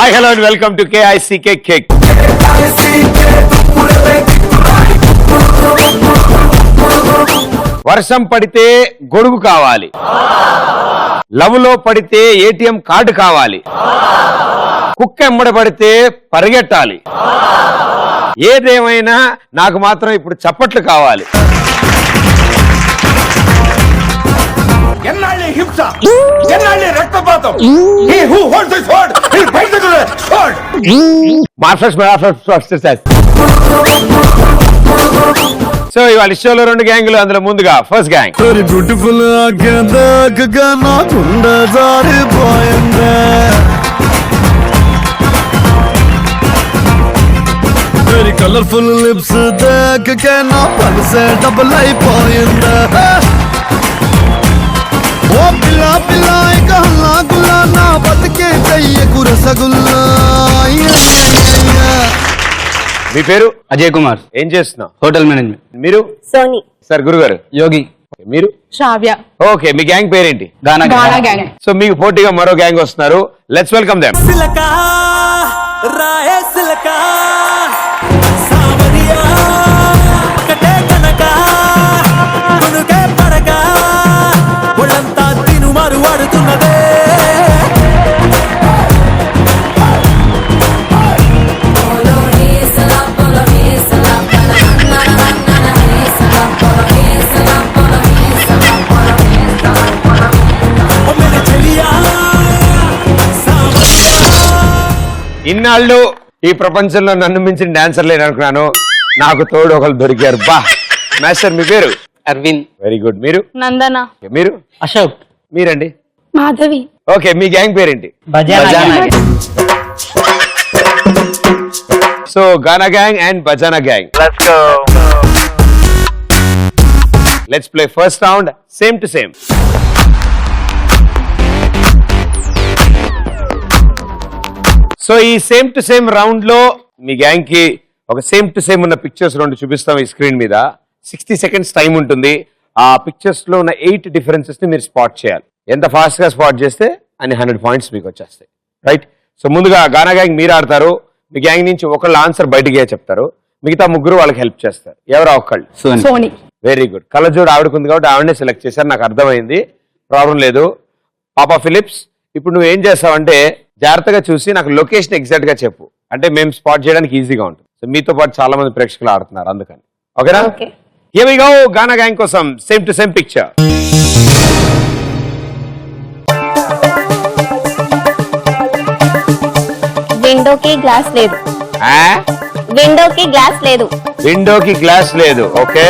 Hi, hello and welcome to KICK Kick. వర్షం పడితే గొడుగు కావాలి, లవ్ లో పడితే ఏటీఎం కార్డు కావాలి, కుక్క ఎమ్మడ పడితే పరిగెట్టాలి, ఏదేమైనా నాకు మాత్రం ఇప్పుడు చప్పట్లు కావాలి. ఎన్నాళ్ళే హింస, ఎన్నాళ్ళే రక్తపాతం. He who holds the sword, he'll fight the sword. So ఇవాళ షోలో 2 గ్యాంగులు, అందులో ముందుగా ఫస్ట్ గ్యాంగ్. వెరీ బ్యూటిఫుల్ ఆగేదాకా నా గుండె జారిపోయిందే, వెరీ కలర్ఫుల్ లిప్స్ దగ్గకే నా పల్సే డబుల్ అయిపోయిందే. ఓ పిల్ల పిల్ల ఇక హల్లా గుల్లా నా బతికే చెయ్యకు రసగుల్లా. మీ పేరు? అజయ్ కుమార్, ఏం చేస్తున్నావు? Hotel management. మీరు? సోని. సార్ గురుగారు? యోగి. మీరు? శ్రావ్య. ఓకే, మీ గ్యాంగ్ పేరేంటి? గానా గ్యాంగ్. సో మీకు పోటీగా మరో గ్యాంగ్ వస్తున్నారు. Let's welcome them. సిలకా రాయే సిలకా సావరియా కటే కనక గునుకే పడక ఒళ్ళంతా తినుమారు వాడుతున్నదే. ఇన్నాళ్ళు ఈ ప్రపంచంలో నన్ను మించిన డాన్సర్ లేని అనుకున్నాను, నాకు తోడు ఒకరు దొరికారు. బా మాస్టర్, మీ పేరు? అరవింద్. Very good. మీరు? నందన. మీరు? అశోక్. మీరండి? మాధవి. ఓకే, మీ గ్యాంగ్ పేరేంటి? So Gaana gang and Bajana gang. Let's play first round same to same. So ఈ సేమ్ టు సేమ్ రౌండ్ లో మీ గ్యాంగ్ కి ఒక సేమ్ టు సేమ్ ఉన్న పిక్చర్స్ 2 చూపిస్తాం ఈ స్క్రీన్ మీద. 60 సెకండ్స్ టైం ఉంటుంది. ఆ పిక్చర్స్ లో ఉన్న 8 డిఫరెన్సెస్ ని మీరు స్పాట్ చేయాలి. ఎంత ఫాస్ట్ గా స్పాట్ చేస్తే అన్ని 100 పాయింట్స్ మీకు వచ్చేస్తాయి. రైట్? సో ముందుగా గానా గ్యాంగ్ మీరు ఆడతారు. మీ గ్యాంగ్ నుంచి ఒకళ్ళు ఆన్సర్ బయటికి చెప్తారు, మిగతా ముగ్గురు వాళ్ళకి హెల్ప్ చేస్తారు. ఎవరు? ఒక్కళ్ళు. సోని. Very good. కళ్ళజోడు ఆవిడకుంది కాబట్టి ఆవిడనే సెలెక్ట్ చేశారు, నాకు అర్థమైంది, ప్రాబ్లం లేదు. పాపా ఫిలిప్స్, ఇప్పుడు నువ్వు ఏం చేస్తావంటే జాగ్రత్తగా చూసి నాకు లొకేషన్ ఎగ్జాక్ట్ గా చెప్పు, అంటే మేము స్పాట్ చేయడానికి ఈజీగా ఉంటుంది. సో మీతో పాటు చాలా మంది ప్రేక్షకులు ఆడుతున్నారు, అందుకని. ఓకేనా? Here we go. Gaana gang కోసం సేమ్ టు సేమ్ పిక్చర్. విండోకి గ్లాస్ లేదు. విండోకి గ్లాస్ లేదు. విండోకి గ్లాస్ లేదు. ఓకే.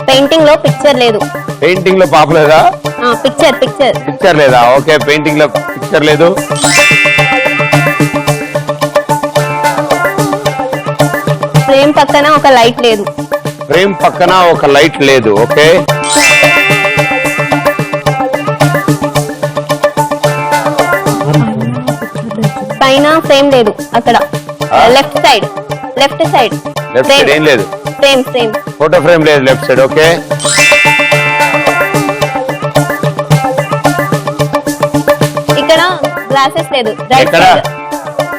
పెయింటింగ్ లో పిక్చర్ లేదు. పెయింటింగ్ లో పాప లేదా? పిక్చర్ పిక్చర్ లేదా? ఓకే, పెయింటింగ్ లో పిక్చర్ లేదు. ఫ్రేమ్ పక్కన ఒక లైట్ లేదు. ఫ్రేమ్ పక్కన ఒక లైట్ లేదు. ఓకే. పైన ఫ్రేమ్ లేదు. అక్కడ లెఫ్ట్ సైడ్ లెఫ్ట్ సైడ్ ఏం లేదు. ఫ్రేమ్ ఫోటో ఫ్రేమ్ లేదు లెఫ్ట్ సైడ్. ఓకే. ఇక్కడ గ్లాసెస్ లేదు.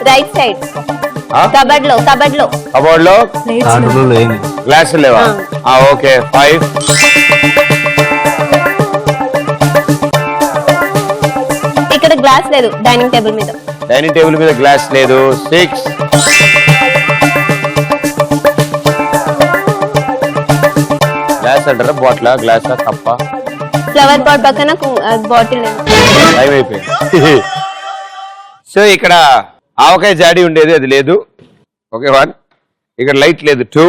రైట్ సైడ్ కబర్డ్ లో కబోర్డ్ లో గ్లాస్ లేవా? ఓకే. 5. ఇక్కడ గ్లాస్ లేదు. డైనింగ్ టేబుల్ మీద గ్లాస్ లేదు. 6. గ్లాస్ అంటారా? బాటిల్, గ్లాసా, కప్ప? ఫ్లవర్ పాట్ పక్కన బాటిల్ లేదు. టైం అయిపోయింది. సో ఇక్కడ ఆవకాయ జాడి ఉండేది, అది లేదు. ఓకే. 1. ఇక్కడ లైట్ లేదు. 2.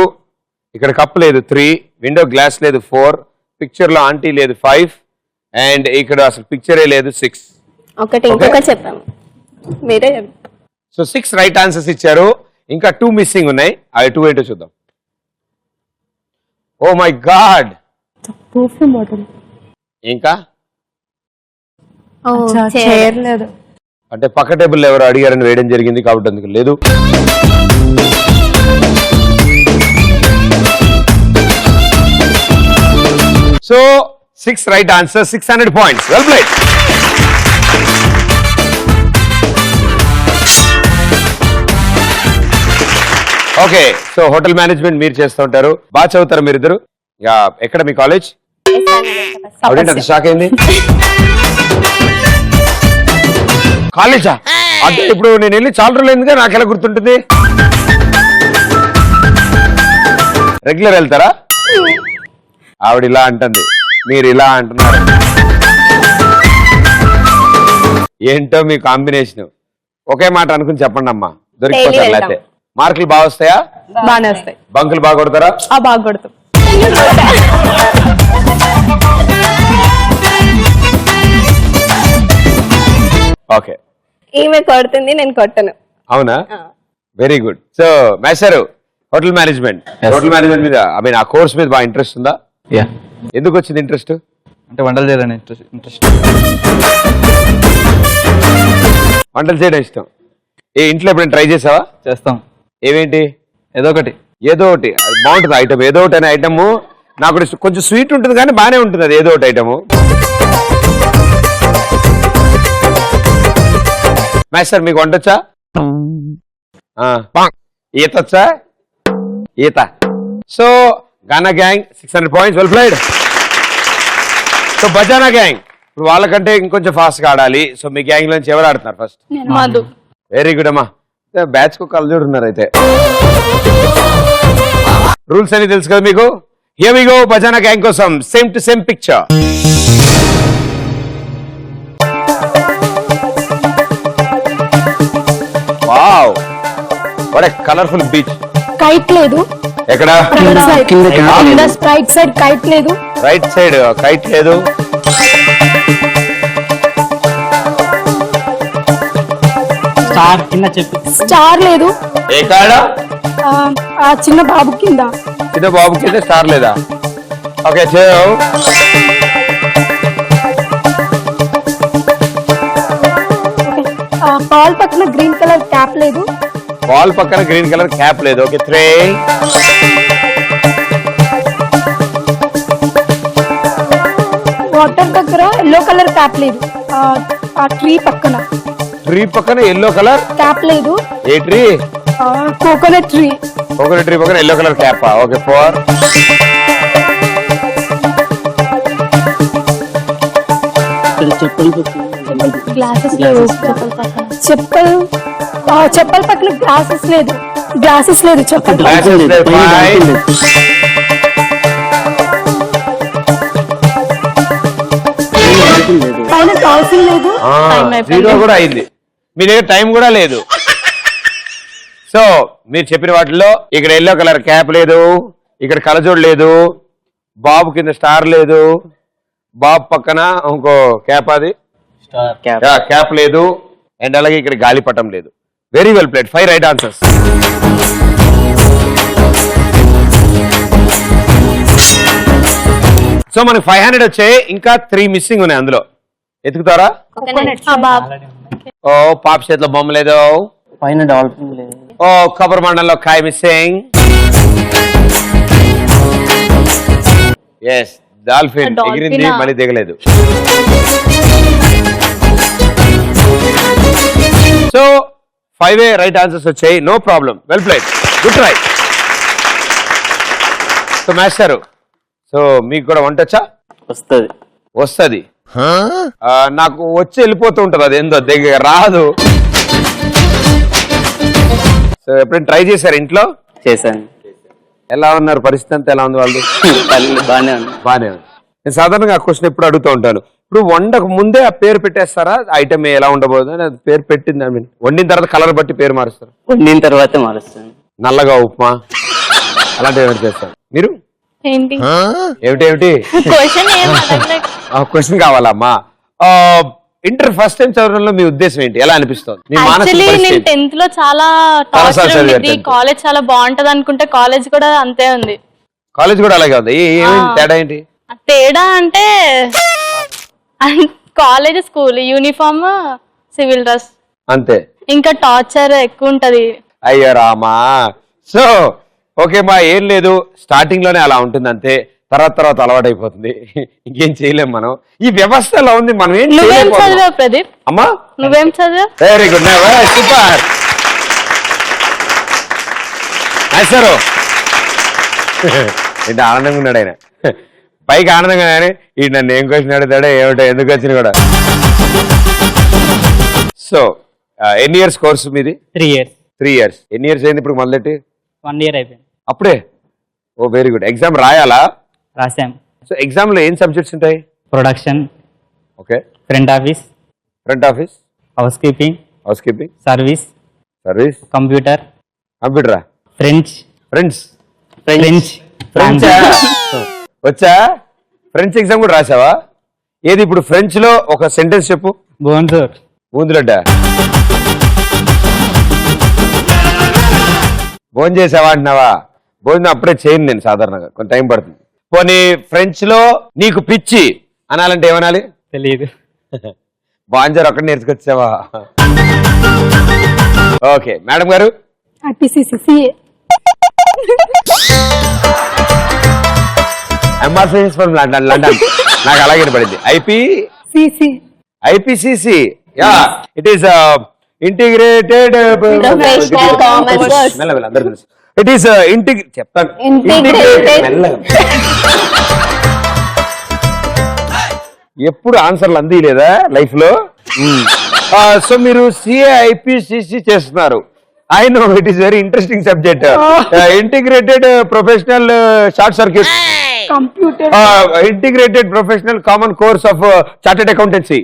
ఇక్కడ కప్ లేదు. 3. విండో గ్లాస్ లేదు. 4. పిక్చర్ లో ఆంటీ లేదు. 5. అండ్ ఇక్కడ అసలు పిక్చరే లేదు. 6. ఇంకొక చెప్పాము, మీరే. సో 6 రైట్ ఆన్సర్స్ ఇచ్చారు. ఇంకా 2 మిస్సింగ్ ఉన్నాయి. అవి 2 ఏంటో చూద్దాం. Oh my god. ఇంకా లేదు. అంటే పక్క టేబుల్ ఎవరు అడిగారని వేయడం జరిగింది కాబట్టి అందుకు లేదు. So 6 right answer, 600 points. Well played. Okay, so hotel management మీరు చేస్తూ ఉంటారు, బాగా చదువుతారు మీరిద్దరు. ఎక్కడ మీ కాలేజ్? అప్పుడేంటి షాక్ అయింది? కాలేజా? అంటే ఇప్పుడు నేను వెళ్ళి చాలా రోజులు అయిందిగా, నాకు ఎలా గుర్తుంటుంది? రెగ్యులర్ వెళ్తారా? ఆవిడ ఇలా అంటుంది, మీరు ఇలా అంటున్నారు. ఏంటో మీ కాంబినేషన్. ఒకే మాట అనుకుని చెప్పండి అమ్మా, దొరికిపోతారు. లేకపోతే మార్కులు బాగా వస్తాయా? బాగానే వస్తాయి. బంకులు బాగా కొడతారా? బాగా కొడతాం. ఓకే, ఈమె కొడుతుంది, నేను కొట్టను. అవునా? Very good. సో మేస్టారు, హోటల్ మేనేజ్మెంట్, హోటల్ మేనేజ్మెంట్ మీద ఆ కోర్స్ మీద బాగా ఇంట్రెస్ట్ ఉందా? యా, ఎందుకు వచ్చింది ఇంట్రెస్ట్? అంటే వంటలు చేయాలని ఇంట్రెస్ట్. వంటలు చేయడం ఇష్టం. ఇంట్లో ఎప్పుడైనా ట్రై చేసావా? చేస్తాం. ఏమేంటి? ఏదో ఒకటి. ఏదో ఒకటి బాగుంటుంది ఐటమ్. ఏదో ఒకటి అనే ఐటమ్ నాకు కొంచెం స్వీట్ ఉంటుంది కానీ బాగానే ఉంటుంది అది ఏదో ఒకటి ఐటమ్. మాస్టర్ మీకు వంటొచ్చా? ఈత వచ్చా? ఈత. So Gaana gang 600 points. Well played. So Bajana gang ఇప్పుడు వాళ్ళకంటే ఇంకొంచెం ఫాస్ట్ గా ఆడాలి. సో మీ గ్యాంగ్ నుంచి ఎవరు ఆడుతున్నారు ఫస్ట్? మధు. వెరీ గుడ్ అమ్మా. బ్యాచ్ కు కలజోడు ఉన్నారు అయితే. రూల్స్ అన్ని తెలుసు కదా మీకు. Here we go. Bajana gang కోసం same to same picture. Wow, what a colourful beach. Kite లేదు. ఎక్కడ? కింద రైట్ సైడ్ కైట్ లేదు. రైట్ సైడ్ కైట్ లేదు. స్టార్ కింద చెప్పు. స్టార్ లేదు. ఏ కాడ? ఆ చిన్న బాబు కింద. చిన్న బాబు కింద స్టార్ లేదా? ఓకే, చేయం. బాల్ పక్కన గ్రీన్ కలర్ క్యాప్ లేదు. బాల్ పక్కన గ్రీన్ కలర్ క్యాప్ లేదు. ఓకే, 3. వాటర్ దగ్గర ఎల్లో కలర్ క్యాప్ లేదు. ఆ ట్రీ పక్కన. ట్రీ పక్కన ఎల్లో కలర్ క్యాప్ లేదు. ఏ tree? Coconut tree. Coconut tree పక్కన yellow colour cap. Okay, 4. Glasses లేవు. చెప్పల్ పక్కన గ్లాసెస్ లేదు. గ్లాసెస్ లేదు. చెప్పల్ పైన డాల్ఫిన్ లేదు. జీరో కూడా అయింది. మీ దగ్గర టైం కూడా లేదు. సో మీరు చెప్పిన వాటిలో ఇక్కడ ఎల్లో కలర్ క్యాప్ లేదు, ఇక్కడ కలజోడు లేదు, బాబు కింద స్టార్ లేదు, బాబు పక్కన ఇంకో క్యాప్, అది క్యాప్ లేదు, అండ్ అలాగే ఇక్కడ గాలిపటం లేదు. Very well played. 5 right answers. So మనకి 500 వచ్చాయి, ఇంకా 3 మిస్సింగ్ ఉన్నాయి. అందులో ఎత్తుకుతారా? ఓ పాప చేతిలో బొమ్మ లేదు. పైన డాల్ఫిన్ లేదు. ఓ కబర్ మండలంలో కాయ మిస్సింగ్. ఎస్, డాల్ఫిన్ ఎగిరింది, మళ్ళీ దిగలేదు. సో 5 రైట్ ఆన్సర్స్ వచ్చాయి. No problem. Well played. Good try. So master, so మీకు కూడా వంట వచ్చా? వస్తుంది. నాకు వచ్చి వెళ్ళిపోతూ ఉంటుంది, అది ఏందో దగ్గర రాదు. సో ఎప్పుడైనా ట్రై చేశారు ఇంట్లో? చేశాను. ఎలా ఉన్నారు? పరిస్థితి అంతా ఎలా ఉంది వాళ్ళు? బానే ఉంది. బానే ఉంది. నేను సాధారణంగా ఆ క్వశ్చన్ ఎప్పుడు అడుగుతూ ఉంటాను. ఇప్పుడు వండకు ముందే ఆ పేరు పెట్టేస్తారా? ఐటమ్ ఎలా ఉండబోదు అది పేరు పెట్టింది, ఐ మీన్ వండిన తర్వాత కలర్ బట్టి పేరు మారుస్తారు? వండిన తర్వాత మారుస్తాను. నల్లగా ఉప్మా అలాంటివి ఏమైనా చేస్తారు మీరు? ఏంటి ఏమిటి క్వశ్చన్ కావాలమ్మా. ఇంటర్ ఫస్ట్ టైం చదవడంలో మీ ఉద్దేశం ఏంటి? ఎలా అనిపిస్తుంది? యాక్చువల్లీ నేను 10th లో చాలా టార్చర్ ఉండేది. కాలేజ్ చాలా బాగుంటది అనుకుంటే కాలేజ్ కూడా అంతే ఉంది. కాలేజ్ కూడా అలాగే ఉంది. ఏమేంటి తేడా ఏంటి? తేడా అంటే college school uniform, civil dress అంతే. ఇంకా టార్చర్ ఎక్కువ ఉంటది. అయ్యో రామా. సో ఓకే మా, ఏం లేదు, స్టార్టింగ్ లోనే అలా ఉంటుంది అంతే. తర్వాత అలవాటైపోతుంది. ఇంకేం చేయలేం మనం. ఈ వ్యవస్థ ఎలా ఉంది, మనం ఏం నువ్వేం చేయలేకపోతున్నాం. చదివావు ప్రదీప్? అమ్మా నువ్వేం చదివావు? Very good, super. సారు ఏంటి ఆనందంగా ఉన్నాడు ఆయన, పైకి ఆనందంగా ఈ నన్ను ఏం క్వశ్చన్ అడుగుతాడో ఏమిటో, ఎందుకు వచ్చిన కూడా. సో ఎన్ని ఇయర్స్ కోర్సు మీది? 3 years. 3 years. ఎన్ని ఇయర్స్ అయింది ఇప్పుడు మొదలెట్టి? 1 year అయిపోయింది. అప్పుడే? Oh very good. ఎగ్జామ్ రాయాలా? రాసాం. సో ఎగ్జామ్ లో ఏం సబ్జెక్ట్స్ ఉంటాయి? Production, okay, front office, housekeeping, service, కంప్యూటరా, ఫ్రెంచ్. వచ్చా? ఫ్రెంచ్ ఎగ్జామ్ కూడా రాసావా? ఏది ఇప్పుడు ఫ్రెంచ్ లో ఒక సెంటెన్స్ చెప్పు. బోన్జోర్. బూందులడ్డ భోజనం చేసావా అంటున్నావా? భోజనం అప్పుడే చేయను నేను సాధారణంగా, కొంత టైం పడుతుంది. పోనీ ఫ్రెంచ్ లో నీకు పిచ్చి అనాలంటే ఏమనాలి? తెలియదు. బాంజర్ అక్కడ నేర్చుకొచ్చావా? ఓకే మేడం గారు. MRCS from London. నాకు అలాగే పడింది. IPCC. Yeah, it is integrated. అందరూ తెలుసు. ఇట్ ఈస్ చెప్తాను. ఎప్పుడు ఆన్సర్లు అందిలేదా లైఫ్ లో? సో మీరు సిఏ ఐపీసీసీ చేస్తున్నారు. I know, it is very interesting subject. Integrated professional short circuit, computer, integrated professional common course of chartered accountancy.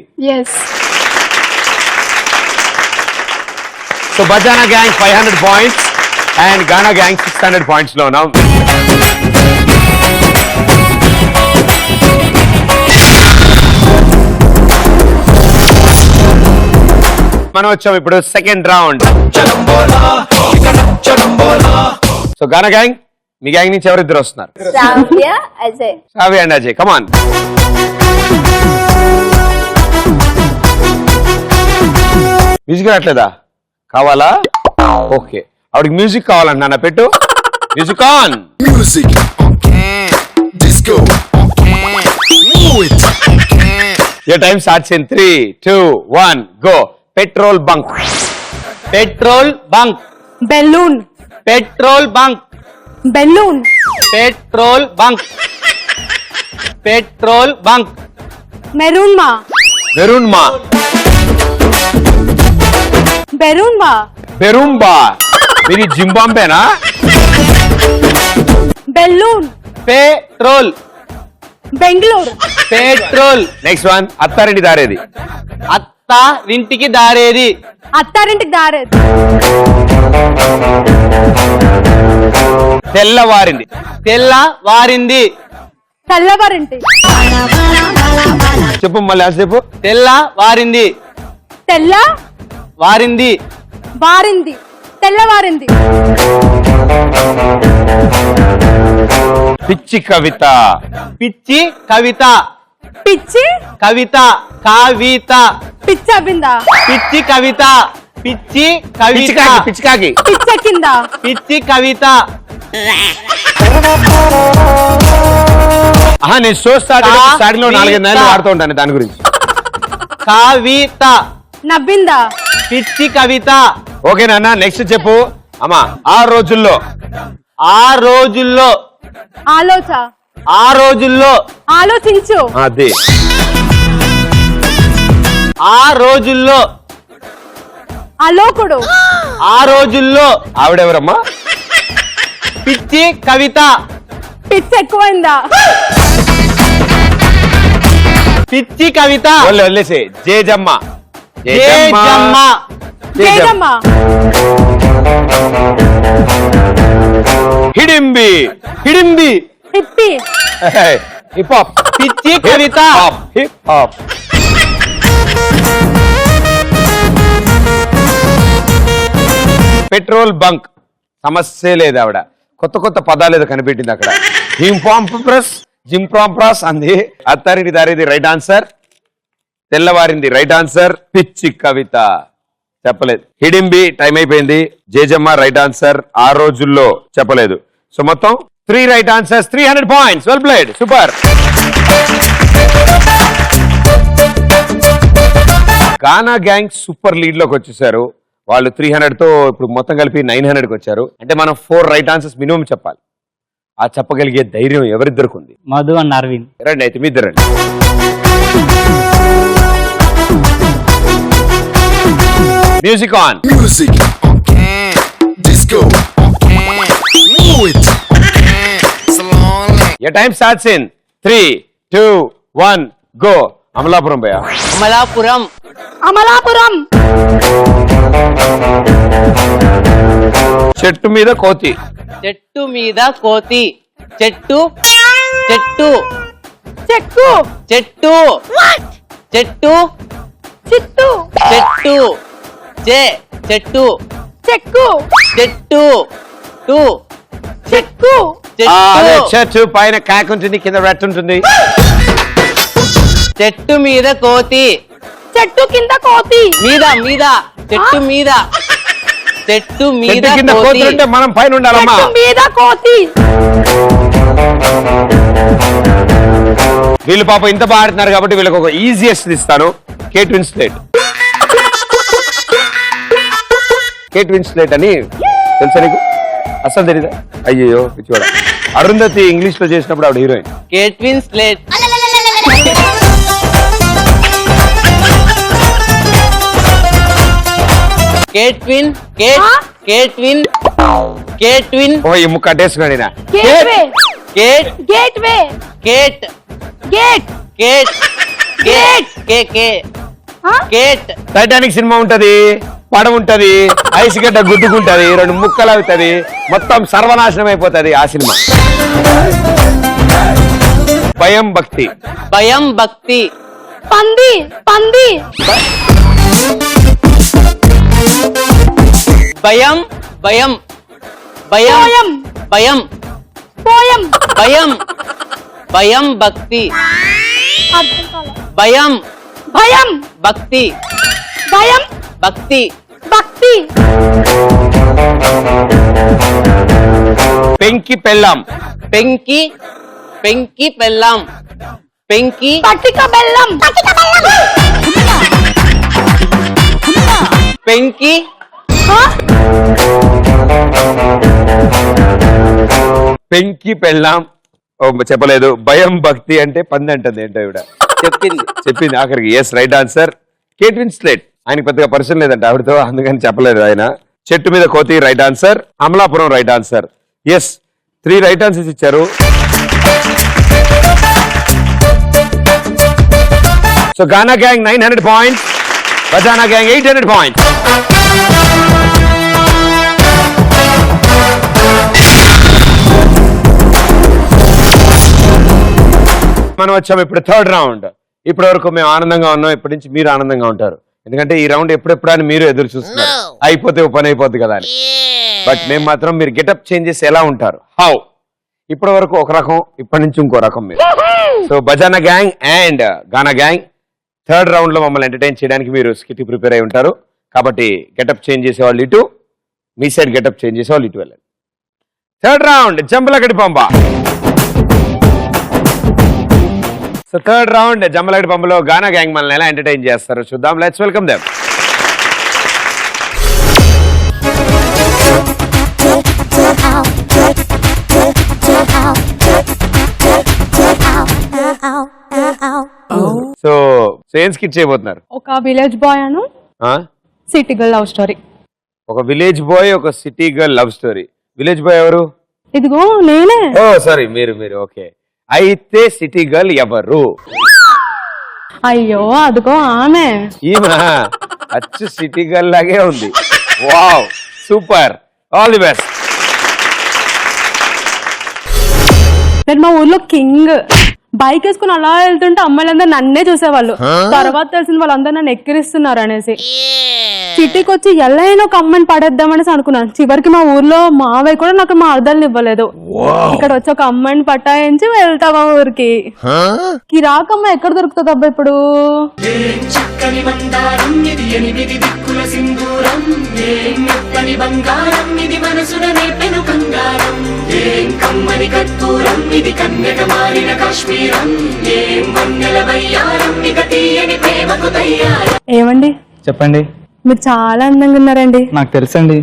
So Bajana gang 500 points and Ghana gang 600 points లో ఉన్నాం. మనం వచ్చాం ఇప్పుడు second round. So Gaana gang, మీ gang నుంచి ఎవరిద్దరు వస్తున్నారు? శ్రావ్య and Ajay. Come on. Music రావట్లేదా? కావాలా? ఓకే, ఆవిడకి మ్యూజిక్ కావాలన్నా పెట్టు. Music on. Music disco move it. Your time starts in 3, 2, 1, go. Petrol bunk. Petrol bunk. Balloon, petrol bunk. Balloon, petrol bunk. Petrol bunk. Maroon మా, maroon మా. బెరూన్ మా, బెరూంబా. మీది జింబాంబేనా? Balloon, petrol. Bengaluru, petrol. Next one. Attarinti Daredi. Attarintiki దారేది. అత్తారింటికి దారేది, తెల్లవారింది. తెల్లవారింది. తెల్లవారింటి, చెప్పు మళ్ళీ అది చెప్పు. తెల్లవారింది. తెల్ల వారింది. వారింది, తెల్లవారింది, పిచ్చి కవిత. పిచ్చి కవిత. పిచ్చి కవిత. కవిత. పిచ్చి అబ్బిందా, పిచ్చి కవిత. పిచ్చి కవిత. పిచ్చికాకి. పిచ్చికాకి. పిచ్చెక్కిందా, పిచ్చి కవిత. నేను షో స్టార్టింగ్ లో 4-5 నెలలు వాడుతూ ఉంటాను దాని గురించి. కవిత. నవ్విందా, పిచ్చి కవిత. ఓకే నాన్న, నెక్స్ట్ చెప్పు. అమ్మా, ఆ రోజుల్లో. ఆ రోజుల్లో. ఆ రోజుల్లో, ఆలోచించు, అది. ఆ రోజుల్లో. అలోకుడు, ఆ రోజుల్లో. ఆవిడెవరమ్మా? పిచ్చి కవిత. పిచ్చి ఎక్కువైందా, పిచ్చి కవిత. వదిలేసి. Jejamma. Jejamma. Jejamma, Hidimbi. Hidimbi. Hippie, hip hop. పిచ్చి కవిత. Hip hop. Petrol bunk. సమస్య లేదు ఆవిడ. కొత్త కొత్త పదాలు ఏదో కనిపెట్టింది అక్కడ. హింపాంప్రస్, జింప్రాంప్రాస్ అంది. అత్తారింటి దారేది రైట్ ఆన్సర్. తెల్లవారింది రైట్ ఆన్సర్. పిచ్చి కవిత చెప్పలేదు. హిడింబి టైం అయిపోయింది. జేజమ్మ రైట్ ఆన్సర్. ఆ రోజుల్లో చెప్పలేదు. సో మొత్తం 3 right answers, 300 points. Well played. Super. గానా గ్యాంగ్ సూపర్ లీడ్ లోకి వచ్చేసారు. వాళ్ళు 300 తో ఇప్పుడు మొత్తం కలిపి 900 కి వచ్చారు. అంటే మనం 4 రైట్ ఆన్సర్స్ మినిమం చెప్పాలి. ఆ చెప్పగలిగే ధైర్యం ఎవరిద్దరికి ఉంది? మధు అండ్ అరవింద్. రండి అయితే మీ ఇద్దరండి. Music on. Music on can, disco on can, move it on can, salon. Your time starts in 3, 2, 1, go. Amalapuram భయ్యా. అమలాపురం. అమలాపురం. చెట్టు మీద కోతి. చెట్టు మీద కోతి. చెట్టు. చెట్టు. చెక్కు. చెట్టు. చెట్టు. చిట్టు. చెట్టు. చెట్టు. చెక్కు. చెట్టు. టు. చెక్కు. అదే చెట్టు. చెట్టు పైన కాక్ ఉంటుంది, కింద రెట్ ఉంటుంది. చెట్టు మీద కోతి. చెట్టు కింద కోతి. మీద మీద. చెట్టు మీద. చెట్టు మీద చెట్టు కింద కోతి కోతి. ఉంటే మనం పైన ఉండాలమ్మా. చెట్టు మీద కోతి. వీళ్ళు పాప ఇంత బాగా ఆడుతున్నారు కాబట్టి వీళ్ళకి ఒక ఈజియెస్ట్ ఇస్తాను. Kate Winslet. కేట్ విన్స్లెట్ అని తెలుసా నీకు? అసలు తెలీదా? అయ్యో చూడ. అరుంధతి ఇంగ్లీష్ లో చేసినప్పుడు ఆవిడ హీరోయిన్. Kate Winslet. కేట్విన్. కేట్విన్. కేట్విన్. ఓ ఈ ముక్క అట్టేసుకున్నాడు ఈయన. Gateway. Kate. Gateway. Kate. Gate. Kate. Kate. కే కే. కేట్. టైటానిక్ సినిమా ఉంటది, పడవ ఉంటది, ఐస్ గడ్డ గుద్దుకుంటది, 2 ముక్కలు అవుతుంది, మొత్తం సర్వనాశనం అయిపోతది ఆ సినిమా. భయం భక్తి. భయం భక్తి. పంది. పంది. భయం. భయం. భయం. పోయం. భయం. పోయం. భయం. భయం భక్తి. అర్థం కాలే. భయం. భయం. భక్తి. భయం. భక్తి. భక్తి. పెంకి పెళ్ళాం. పెంకి. పెంకి పెళ్ళాం. పెంకి. పట్టిక బెల్లం. పట్టిక బెల్లం. పెంకి. పెంకి పెళ్ళాం. ఓ చెప్పలేదు. భయం భక్తి అంటే పంది అంటుంది. ఏంటో ఇవిడ చెప్పింది ఆఖరికి. Yes right answer. Kate Winslet. ఆయనకి పెద్దగా పరిచయం లేదంట ఆవిడతో, అందుకని చెప్పలేదు ఆయన. చెట్టు మీద కోతి right answer. Amalapuram right answer. Yes 3 right answers ఇచ్చారు. So Gaana gang 900 points, Bajana gang 800 points. మనం వచ్చాము ఇప్పుడు 3rd రౌండ్. ఇప్పటి వరకు మేము ఆనందంగా ఉన్నాం, ఇప్పటి నుంచి మీరు ఆనందంగా ఉంటారు. ఎందుకంటే ఈ రౌండ్ ఎప్పుడెప్పుడు అని మీరు ఎదురు చూస్తున్నారు, అయిపోతే పని అయిపోద్ది కదా అని. బట్ మేము మాత్రం మీరు గెటప్ చేంజెస్ ఎలా ఉంటారు, హౌ. ఇప్పటి వరకు ఒక రకం, ఇప్పటి నుంచి ఇంకో రకం మీరు. So Bajana gang and Gaana gang 3rd round లో మమ్మల్ని ఎంటర్టైన్ చేయడానికి మీరు స్కిట్ ప్రిపేర్ అయి ఉంటారు. కాబట్టి గెటప్ చేంజ్ చేసేవాళ్ళు ఇటు, మీ సైడ్ గెటప్ చేంజ్ చేసేవాళ్ళు ఇటు వెళ్ళండి. 3rd రౌండ్ జంబలగడి పంప. సో 3rd రౌండ్ జంబలగడి పంపలో గానా గ్యాంగ్ మనల్ని ఎలా ఎంటర్టైన్ చేస్తారో చూద్దాం. Let's welcome them. సో ఏం స్కిట్ చేయబోతున్నారు? ఒక విలేజ్ బాయ్ అను సిటీ గర్ల్ లవ్ స్టోరీ. ఒక విలేజ్ బాయ్, ఒక city girl love story. Village boy ఎవరు? ఇదిగో నేనే. ఓ సారీ, మీరు ఓకే. అయితే సిటీ గర్ల్ ఎవరు? అయ్యో అదిగో ఆమె. ఈమె అచ్చు సిటీ గర్ల్ లాగే ఉంది. Wow super, all the best. నేను మా ఊర్లో కింగ్, బైక్ వేసుకుని అలా వెళ్తుంటే అమ్మాయిలందరూ నన్నే చూసేవాళ్ళు. తర్వాత తెలిసింది వాళ్ళందరూ నన్ను ఎక్కిరిస్తున్నారు అనేసి. సిటీకి వచ్చి ఎల్లైనా ఒక అమ్మాయిని పడేద్దామనేసి అనుకున్నాను. చివరికి మా ఊర్లో మావయ్య కూడా నాకు మా అర్థాలు ఇవ్వలేదు. ఇక్కడ వచ్చి ఒక అమ్మాయిని పట్టాయించి వెళ్తావా ఊరికి. కిరాక్ అమ్మాయి ఎక్కడ దొరుకుతుంది అబ్బా ఇప్పుడు? చక్కని బంగారం ఇది 8 దిక్కుల సింధూరం, ఏం మెత్తని బంగారం ఇది మనసున నేపెను కంగారం, ఏం కమ్మని కర్పూరం ఇది కన్యక మారిన కాశ్మీరం, ఏం వన్నెల వయ్యారం ఇక తీయని ప్రేమకు తయ్యారం. ఏమండి చెప్పండి. మీరు చాలా అందంగా ఉన్నారండి. నాకు తెలుసండి.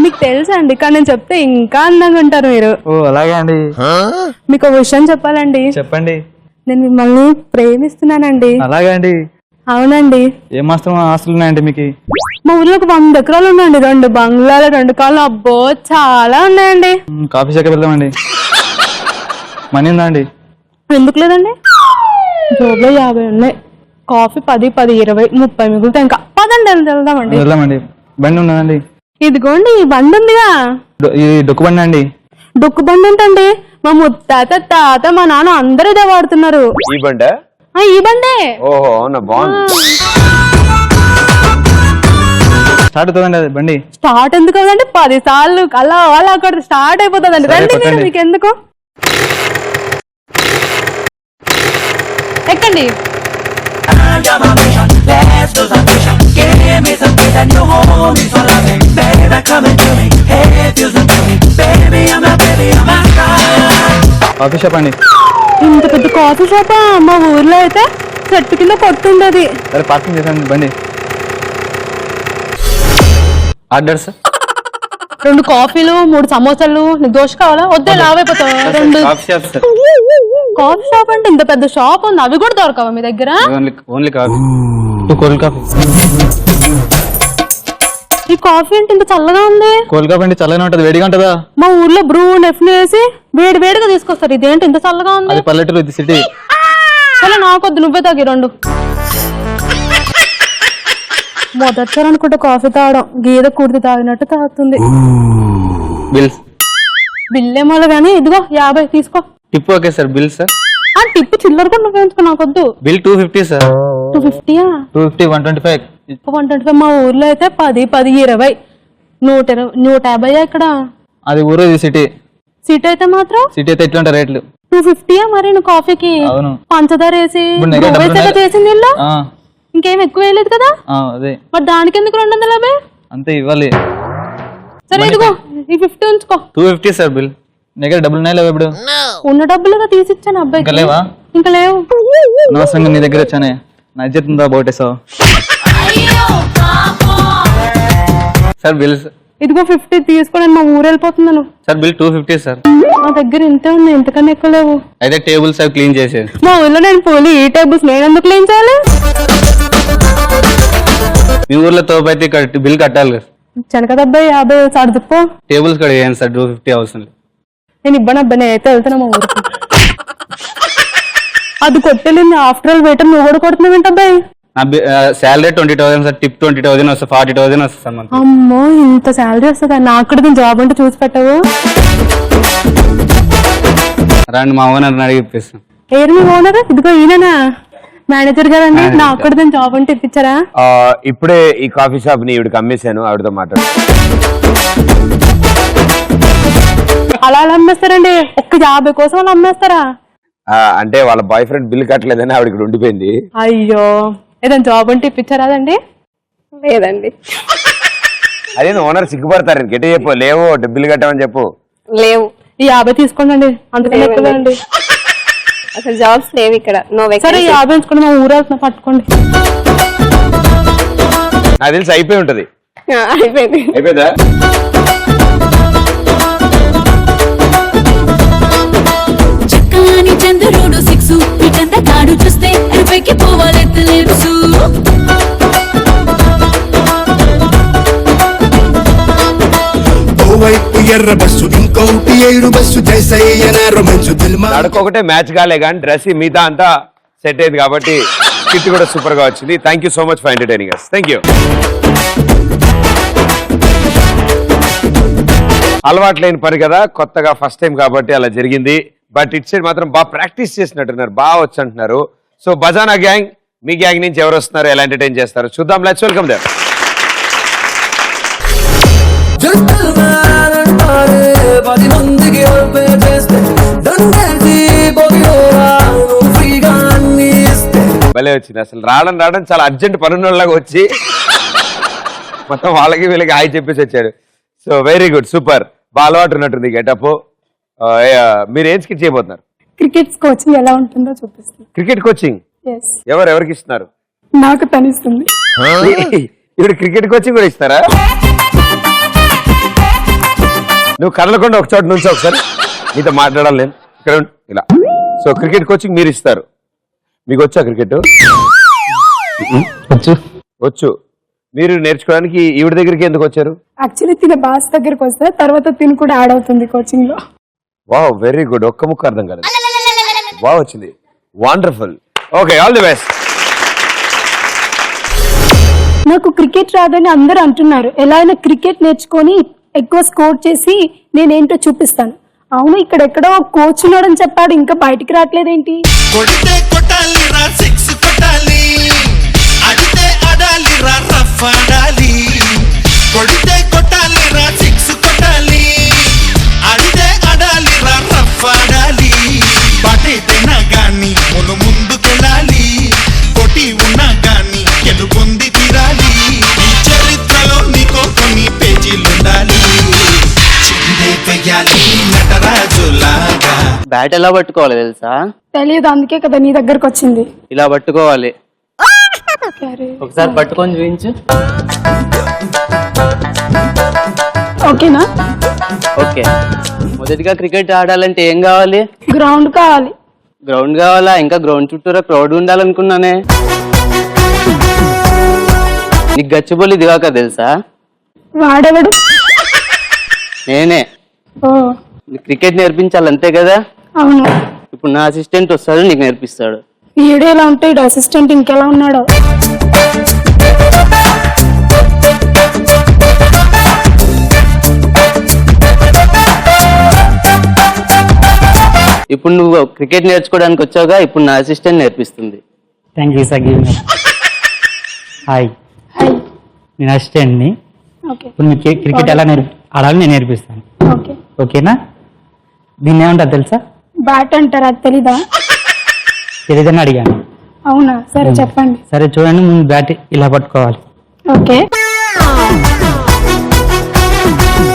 మీకు తెలుసండి, కానీ నేను చెప్తే ఇంకా అందంగా ఉంటారు మీరు. ఓ అలాగే అండి. మీకు ఒక విషయం చెప్పాలండి. చెప్పండి. నేను మిమ్మల్ని ప్రేమిస్తున్నానండి. అలాగే అండి. అవునండి. ఏం మాత్రం ఆస్తులు ఉన్నాయండి మీకు? మా ఊర్లో ఒక 100 ఎకరాలు ఉన్నాయండి. 2 బంగ్లాలు, 2 కార్లు, అబ్బో చాలా ఉన్నాయండి. కాఫీ షాప్కి వెళ్దామండి. మనీ ఉందా అండి? ఎందుకు లేదండి, జోబులో 50 ఉన్నాయి. కాఫీ 10, 20, 30 మిగులుతాయి. ఇంకా పదండి వెళ్దామండి. వెళ్దామండి. బండి ఉన్నదండి? ఇదిగోండి ఈ బండి ఉందిగా. ఇది డొక్కు బండి అండి. డొక్కు బండి ఏంటండి? మా ముత్తాత, తాత, మా నాన్న అందరూ ఇదే వాడుతున్నారు. ఈ బండే? ఈ బండే. ఓహో అవునా, బాగుంది. స్టార్ట్ అవుతుందండి అది బండి. స్టార్ట్ ఎందుకు అవుతుందంటే 10 సార్లు అలా అలా కొడితే స్టార్ట్ అయిపోతుందండి. రండి మీరు, మీకు ఎందుకు. ఎక్కండి. కాఫీ షాప్ అండి. ఇంత పెద్ద కాఫీ షాపా? మా ఊర్లో అయితే చెట్టు కింద కొట్టుండేది. సరే పార్కింగ్ చేశాను బండి. Order sir. 2 కాఫీలు, 3 సమోసాలు. నీకు దోశ కావాలా? వద్దే, లావైపోతావా? 2 coffee shop sir. Coffee shop అంటే ఇంత పెద్ద షాప్ ఉంది, అవి కూడా దొరకవా మీ దగ్గర? Only coffee. 2 cold coffee. ఈ కాఫీ అంటే ఇంత చల్లగా ఉంది. కోల్డ్ కాఫీ అంటే చల్లగా ఉంటది, వేడిగా ఉంటదా? మా ఊర్లో బ్రూ నెఫ్ని వేసి వేడి వేడిగా తీసుకొస్తారు. ఇదేంటి ఇంత చల్లగా ఉంది? అది పల్లెటూరు, ఇది సిటీ. సరే నాకొద్దు, నువ్వే తాగి 2. మొదటిసారి అనుకుంటే కాఫీ తాగడం, గీద కుర్తి తాగినట్టు తాగుతుంది. బిల్స్. బిల్లేమో గానీ ఇదిగో 50 తీసుకో. Tip okay sir. Bill sir. ఆ టిప్ చిల్లర కూడా నువ్వు ఎంచుకో, నాకొద్దు. Bill 250 sir. 250యా? 250, 125. 125. మా ఊర్లో అయితే 10, 20, 20, 120, 150 ఇక్కడ. అది ఊరు, ఇది సిటీ. సిటీ అయితే మాత్రం సిటీ అయితే ఎట్లా ఉంటాయి రేట్లు? 250యా మరి? నువ్వు కాఫీకి అవును. పంచదార వేసి చేసింది ఇల్లు, ఇంకేం ఎక్కువ వేయలేదు కదా? అదే. మరి దానికి ఎందుకు 250? అంతే ఇవ్వాలి. సరే ఇదిగో ఈ 50 ఉంచుకో. 250 సార్ బిల్. దగ్గర డబ్బులు ఉన్నాయి లేవు ఇప్పుడు? ఉన్న డబ్బులుగా తీసిచ్చాను అబ్బాయి. ఇంకా లేవా? ఇంకా లేవు. అనవసరంగా నీ దగ్గర వచ్చానే, నా ఇజ్జత్ ఉందా బోటేసావు. Sir bill. ఇదిగో 50 తీసుకో, నేను మా ఊరు వెళ్ళిపోతున్నాను. Sir bill 250 sir. నా దగ్గర ఇంతే ఉంది, ఇంతకన్నా ఎక్కువ లేవు. అయితే టేబుల్స్ అవి క్లీన్ చేసేది. మా ఊర్లో నేను పోలి ఈ టేబుల్స్ నేను ఎందుకు క్లీన్ చేయాలి? మీ ఊర్లో తోపైతే ఇక్కడ బిల్ కట్టాలి. ఇచ్చాను కదా అబ్బాయి 50 సర్దుపో. టేబుల్స్ కూడా వేయండి సార్, 250 అవసరం. నేను ఇవ్వను అబ్బాయి, నేను అయితే వెళ్తున్నా మా ఊరికి. అది కొట్టేళ్ళింది. ఆఫ్టర్ ఆల్ వెయిటర్ నువ్వు కూడా కొడుతున్నావు ఏంటబ్బాయి? నా శాలరీ 20,000 సార్. టిప్ 20,000 వస్తుంది, 40,000 వస్తుంది సార్ మనకు. అమ్మో, ఇంత శాలరీ వస్తుందా? నాకు కూడా నేను జాబ్ అంటే చూసి పెట్టవు. రండి మా ఓనర్ అడిగి ఇప్పిస్తాం. ఏరు మీ ఓనర్? ఇదిగో ఈయననా మేనేజర్ గారండి. నాకు కూడా నేను జాబ్ అంటే ఇప్పించారా? ఇప్పుడే ఈ కాఫీ షాప్ ని ఈవిడికి అమ్మేశాను, ఆవిడతో మాట్లాడు. అలా అమ్మేస్తారండి? ఒక్క 50 కోసం అలా అమ్మేస్తారా? అంటే వాళ్ళ బాయ్ ఫ్రెండ్ బిల్ కట్టలేదని ఆవిడ ఇక్కడ ఉండిపోయింది. అయ్యో, ఏదైనా జాబ్ అంటే ఇప్పించారాదండి? లేదండి. అదే ఓనర్ సిగ్గుపడతారు. గట్ట చెప్పు, లేవు బిల్లు కట్టమని చెప్పు. లేవు. ఈ 50 తీసుకోండి, అందుకని ఎక్కువండి. అసలు జాబ్స్ లేవు ఇక్కడ. సరే 50 ఉంచుకోండి, మా ఊరు వెళ్తున్నా, పట్టుకోండి. నాకు తెలిసి అయిపోయి ఉంటది. అయిపోయింది. అయిపోయిందా? చక్కని చంద్రుడు 6 పిటంత తాడు చూస్తే ఎరుపైకి పోవాలెత్తలేసు. ఓవైపు ఎర్ర బస్సు, ఇంకోటి 7 బస్సు, జైసయ్యన రొమాన్స్ దిల్మా. నడకొకటే మ్యాచ్ కాలే కానీ డ్రెస్ మిగతా అంతా సెట్ అయింది కాబట్టి స్కిట్ కూడా సూపర్ గా వచ్చింది. Thank you so much for entertaining us. Thank you. అలవాటు లేని పని కదా, కొత్తగా ఫస్ట్ టైం కాబట్టి అలా జరిగింది. బట్ ఇట్ సైడ్ మాత్రం బాగా ప్రాక్టీస్ చేసినట్టున్నారు, బాగా వచ్చు అంటున్నారు. సో బజానా గ్యాంగ్, మీ గ్యాంగ్ నుంచి ఎవరు వస్తున్నారు, ఎలా ఎంటర్టైన్ చేస్తారు చూద్దాం. Let's welcome there. భలే వచ్చింది అసలు. రావడం చాలా అర్జెంట్ పనున్నోళ్ళగా వచ్చి మొత్తం వాళ్ళకి వీళ్ళకి హాయ్ చెప్పేసి వచ్చాడు. So very good, super. బాగా అలవాటు ఉన్నట్టుంది గెటప్. మీరు ఏం స్కిట్ చేయబోతున్నారు? క్రికెట్ కోచింగ్ ఎలా ఉంటుందో చూపిస్తుంది. క్రికెట్ కోచింగ్ ఎవరికి ఇస్తున్నారు? నాకు తనిస్తుంది. ఇప్పుడు క్రికెట్ కోచింగ్ కూడా ఇస్తారా? నువ్వు కదలకుండా ఒక చోట నుంచి ఒకసారి మీతో మాట్లాడాలి నేను ఇక్కడ ఇలా. సో క్రికెట్ కోచింగ్ మీరు ఇస్తారు. మీకు వచ్చా క్రికెట్? వచ్చు. మీరు నేర్చుకోవడానికి ఈవిడ దగ్గరికి ఎందుకు వచ్చారు? యాక్చువల్లీ తిన బాస్ దగ్గరికి వస్తే తర్వాత తిని కూడా యాడ్ అవుతుంది కోచింగ్ లో. Wow, very good. ఒక్క ముక్క అర్థం కాదు. వావ్ వచ్చింది, wonderful. Okay, all the best. నాకు క్రికెట్ రాదని అందరూ అంటున్నారు. ఎలా అయినా క్రికెట్ నేర్చుకొని ఎక్కువ స్కోర్ చేసి నేనేంటో చూపిస్తాను. అవును, ఇక్కడ ఎక్కడో కోచ్ ఉన్నాడని చెప్పాడు, ఇంకా బయటికి రావట్లేదేంటి? కొడితే కొట్టాలి రా, సిక్స్ కొట్టాలి, అడితే ఆడాలి రా, రఫ్ ఆడాలి. కొడితే కొట్టాలి రా, సిక్స్ కొట్టాలి, అడితే ఆడాలి రా, రఫ్ ఆడాలి. పటేతేనా గాని మును ముందుకెళ్ళాలి, కొట్టి ఉన్నా గాని గెలుపొంది తీరాలి. ఈ చరిత్రలో నీకో కొన్ని పేజీలుండాలి, చిందేయాలి నటరాజులాగా. బ్యాట్ ఎలా పట్టుకోవాలి తెలుసా? తెలియదు, అందుకే కదా నీ దగ్గరకు వచ్చింది. ఇలా పట్టుకోవాలి. అరే, ఒకసారి పట్టుకొని చూపించు. ఓకేనా? ఓకే. మొదటిగా క్రికెట్ ఆడాలంటే ఏం కావాలి? గ్రౌండ్ కావాలి. గ్రౌండ్ కావాలా? ఇంకా గ్రౌండ్ చుట్టూరా క్రౌడ్ ఉండాలనుకున్నానే. నీకు గచ్చిబొలి దిగాక తెలుసా? వాడెవడు? నేనే. ఓ క్రికెట్ నేర్పించాలి అంతే కదా? అవును. ఇప్పుడు నా అసిస్టెంట్ వస్తాడు, నీకు నేర్పిస్తాడు. ఈడే ఎలా ఉంటే ఇడు అసిస్టెంట్ ఇంకెలా ఉన్నాడు? ఇప్పుడు నువ్వు క్రికెట్ నేర్చుకోవడానికి వచ్చావుగా, ఇప్పుడు నా అసిస్టెంట్ నేర్పిస్తుంది. Thank you sir. Hi, high. నేను అసిస్టెంట్ని. ఓకే ఇప్పుడు మీకు క్రికెట్ ఎలా ఆడాలని నేను నేర్పిస్తాను. ఓకే. ఓకేనా? దీన్ని ఏమంటారు తెలుసా? బ్యాట్ అంటారా? అది తెలీదా? తెలీదని అడిగాను. అవునా? సరే చెప్పండి. సరే చూడండి, ముందు బ్యాట్ ఇలా పట్టుకోవాలి. ఓకే.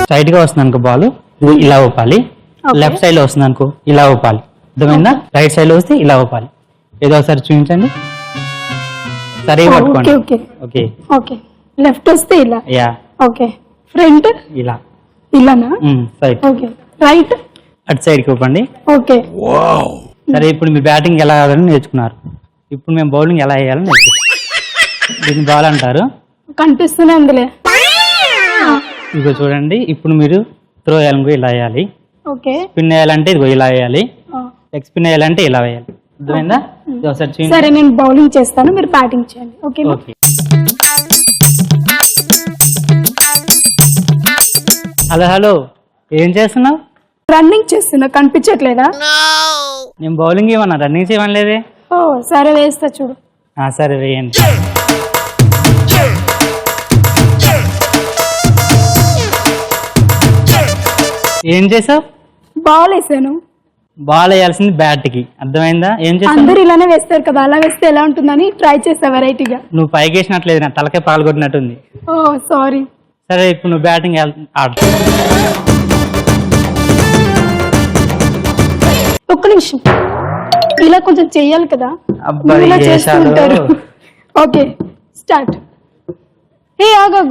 స్ట్రైట్ గా వస్తుంది అనుకో బాల్, ఇలా ఊపాలి. లెఫ్ట్ సైడ్ లో వస్తుంది అనుకో, ఇలా ఊపాలి. అర్థమైందా? రైట్ సైడ్ లో వస్తే ఇలా ఊపాలి. ఏదో ఒకసారి చూపించండి. సరే పట్టుకోండి. Okay okay. ఓకే. లెఫ్ట్ వస్తే ఇలా. యా. ఓకే. ఫ్రంట్ ఇలా. ఇలానా? సైడ్. ఓకే. రైట్ అటు సైడ్ కి ఊపండి. ఓకే. సరే, ఇప్పుడు మీ బ్యాటింగ్ ఎలా ఆడాలని నేర్చుకున్నారు. ఇప్పుడు మేము బౌలింగ్ ఎలా వేయాలని నేర్చుకున్నాం. దీన్ని బాల్ అంటారు. కనిపిస్తూనే ఉందిలే. ఇదిగో చూడండి, ఇప్పుడు మీరు త్రో వేయాలనుకో ఇలా వేయాలి. ఓకే. స్పిన్ వేయాలంటే ఇదిగో ఇలా వేయాలి. లెగ్ స్పిన్ వేయాలంటే ఇలా వేయాలి. అర్థమైందా? ఒకసారి చూడండి. సరే, నేను బౌలింగ్ చేస్తాను, మీరు బ్యాటింగ్ చేయండి. ఓకే. ఓకే. హలో హలో, ఏం చేస్తున్నావు? రన్నింగ్ చేస్తున్నా, కనిపించట్లేదా? నేను బౌలింగ్ ఏమన్నా, రన్నింగ్ చేయమనలేదే. ఓ సరే, వేస్తా చూడు. సరే వేయండి. ఏం చేసావు? బాల్ వేసాను. బాల్ వేయాల్సింది బ్యాట్ కి, అర్థమైందా? ఏం చేసావు? అందరు ఇలానే వేస్తారు కదా, అలా వేస్తే ఎలా ఉంటుందని ట్రై చేస్తా వెరైటీగా. నువ్వు పైకి వేసినట్లేదు, నా తలకే పాల్గొట్టినట్టుంది. ఓ సారీ. సరే, ఇప్పుడు నువ్వు బ్యాటింగ్ ఆడు. ఒక్క నిమిషం, ఇలా కొంచెం చెయ్యాలి కదా. అబ్బా, ఇలా ఈ చేస్తూ వేషాలు. ఉంటారు. Okay, start. ఏ ఆగు.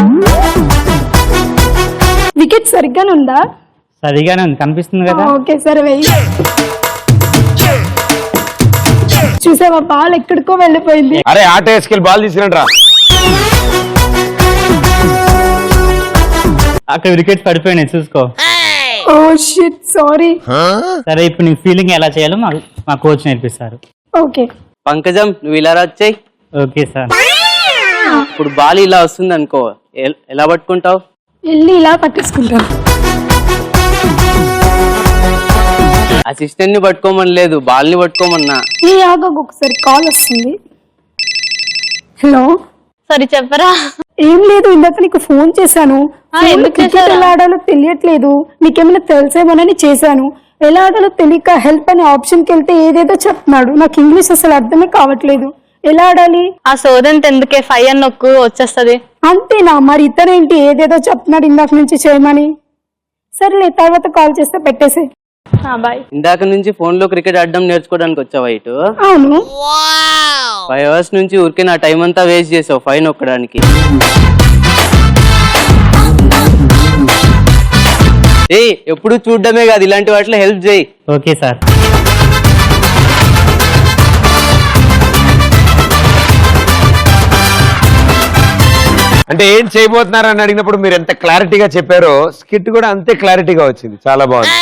వికెట్ సరిగ్గానే ఉందా? సరిగానే ఉంది, కనిపిస్తుంది కదా. ఓకే సరే, వెయ్యి. చూసావా, బాల్ ఎక్కడికో వెళ్ళిపోయింది. అరే, ఆట వేసుకెళ్ళి బాల్ తీసుకురండి రా. అక్కడ వికెట్ పడిపోయినాయి, చూసుకో. Oh shit, sorry. సరే, ఇప్పుడు నీ ఫీలింగ్ ఎలా చేయాలో మా కోచ్ నేర్పిస్తారు. ఓకే. పంకజం, నువ్వు ఇలా వచ్చాయి. Okay sir. ఇప్పుడు బాల్ ఇలా వస్తుంది అనుకో, ఎలా పట్టుకుంటావు? వెళ్ళి ఇలా పట్టేసుకుంటాం. అసిస్టెంట్ ని పట్టుకోమని లేదు, బాల్ ని పట్టుకోమన్నా. ఏ ఆగకు, ఒకసారి కాల్ వస్తుంది. హలో, సరే చెప్పరా. ఏం లేదు, ఇందాక నీకు ఫోన్ చేశాను. ఎందుకు క్రికెట్ చేశారా? ఎలా ఆడాలో తెలియట్లేదు, నీకేమైనా తెలిసేమోనని చేశాను. ఎలా ఆడాలో తెలియక హెల్ప్ అనే ఆప్షన్కి వెళ్తే ఏదేదో చెప్తున్నాడు. నాకు ఇంగ్లీష్ అసలు అర్థమే కావట్లేదు. ఎలా ఆడాలి? ఆ సోదంత ఎందుకే, 5 అని నొక్కు వచ్చేస్తది. అంతేనా? మరి ఇతనేంటి ఏదేదో చెప్తున్నాడు ఇందాక నుంచి చేయమని. సరేలే, తర్వాత కాల్ చేస్తే పెట్టేసి. బాయ్. ఇందాక నుంచి ఫోన్ లో క్రికెట్ ఆడడం నేర్చుకోవడానికి వచ్చావా ఇటు? అవును. 5 hours నుంచి ఊరికే నా టైం అంతా వేస్ట్ చేసావు 5 నొక్కడానికి. ఏయ్, ఎప్పుడు చూడడమే కాదు, ఇలాంటి వాటిలో హెల్ప్ చేయి. Okay sir. అంటే ఏం చేయబోతున్నారని అడిగినప్పుడు మీరు ఎంత క్లారిటీగా చెప్పారో స్కిట్ కూడా అంతే క్లారిటీగా వచ్చింది. చాలా బాగుంది.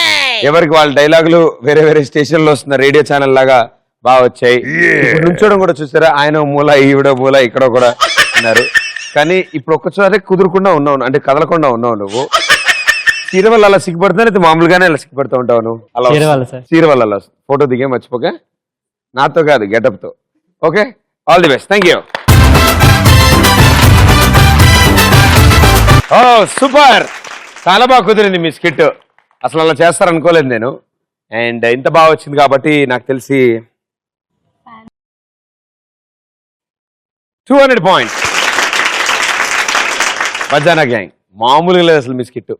ఎవరికి వాళ్ళ డైలాగులు వేరే వేరే స్టేషన్ లో వస్తున్న రేడియో ఛానల్ లాగా బాగా వచ్చాయి. ఇప్పుడు నుంచోడం కూడా చూసారా, ఆయన మూల ఈవిడ మూల ఇక్కడ కూడా ఉన్నారు. కానీ ఇప్పుడు ఒక్కసారి కుదురకుండా ఉన్నావు, అంటే కదలకుండా ఉన్నావు నువ్వు. చీర వల్ల అలా సిగ్గుపడుతున్నా, అయితే మామూలుగానే అలా సిగ్గుపడుతూ ఉంటావు నువ్వు. అలా చీర వల్ల సార్. చీర వల్ల అలా ఫోటో దిగే మర్చిపోక, నాతో కాదు గెటప్ తో. Okay, all the best. Thank you. Oh super, చాలా బాగా కుదిరింది మీ స్కిట్. అసలు అలా చేస్తారనుకోలేదు నేను. అండ్ ఇంత బాగా వచ్చింది కాబట్టి నాకు తెలిసి 200 పాయింట్స్. బజానా గ్యాంగ్ మామూలుగా లేదు అసలు మీ స్కిట్.